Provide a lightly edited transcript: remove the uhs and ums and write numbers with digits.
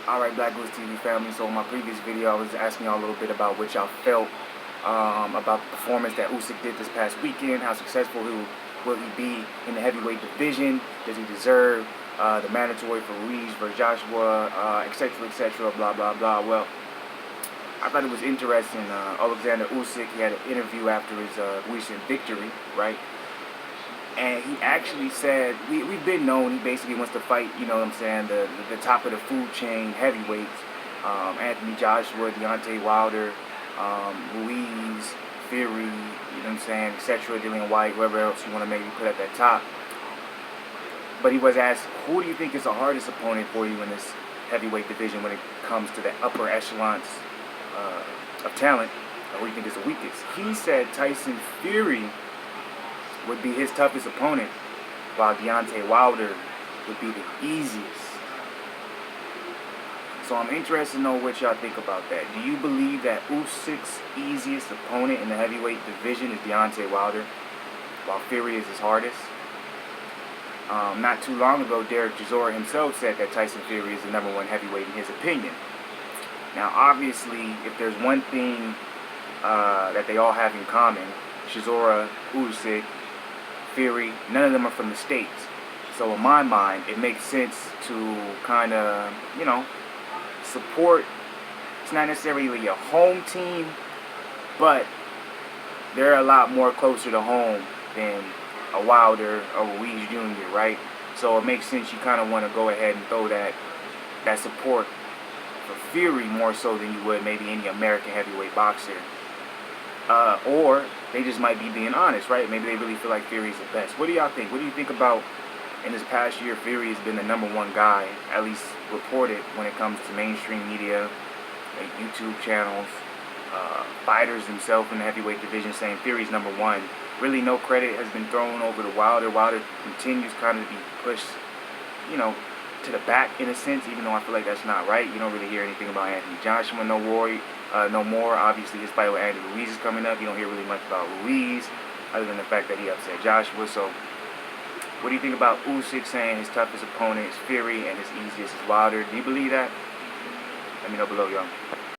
Alright, Black Goose TV family. So in my previous video, I was asking y'all a little bit about what y'all felt about the performance that Usyk did this past weekend. How successful will he be in the heavyweight division? Does he deserve the mandatory for Ruiz versus Joshua, etc., blah, blah, blah. Well, I thought it was interesting. Oleksander Usyk, he had an interview after his recent victory, right? And he actually said, we've been known, he basically wants to fight, you know what I'm saying, the top of the food chain heavyweights. Anthony Joshua, Deontay Wilder, Ruiz, Fury, you know what I'm saying, etc., Dillian White, whoever else you want to maybe put at that top. But he was asked, who do you think is the hardest opponent for you in this heavyweight division when it comes to the upper echelons of talent? Or who do you think is the weakest? He said Tyson Fury would be his toughest opponent, while Deontay Wilder would be the easiest. So I'm interested to know what y'all think about that. Do you believe that Usyk's easiest opponent in the heavyweight division is Deontay Wilder, while Fury is his hardest? Not too long ago, Derek Chisora himself said that Tyson Fury is the #1 heavyweight in his opinion. Now, obviously, if there's one thing that they all have in common, Chisora, Usyk, Fury, none of them are from the States. So in my mind, it makes sense to kind of, you know, support. It's not necessarily a home team, but they're a lot more closer to home than a Wilder or Ruiz Jr., right? So it makes sense you kind of want to go ahead and throw that support for Fury more so than you would maybe any American heavyweight boxer. Or they just might be being honest, right? Maybe they really feel like Fury's the best. What do y'all think? What do you think about, in this past year, Fury has been the #1 guy, at least reported, when it comes to mainstream media, like YouTube channels, fighters themselves in the heavyweight division saying Fury's #1. Really no credit has been thrown over to Wilder. Wilder continues kind of to be pushed, you know, to the back in a sense, even though I feel like that's not right. You don't really hear anything about Anthony Joshua no more. Obviously, his fight with Andy Ruiz is coming up. You don't hear really much about Ruiz, other than the fact that he upset Joshua. So, what do you think about Usyk saying his toughest opponent is Fury and his easiest is Wilder? Do you believe that? Let me know below, y'all.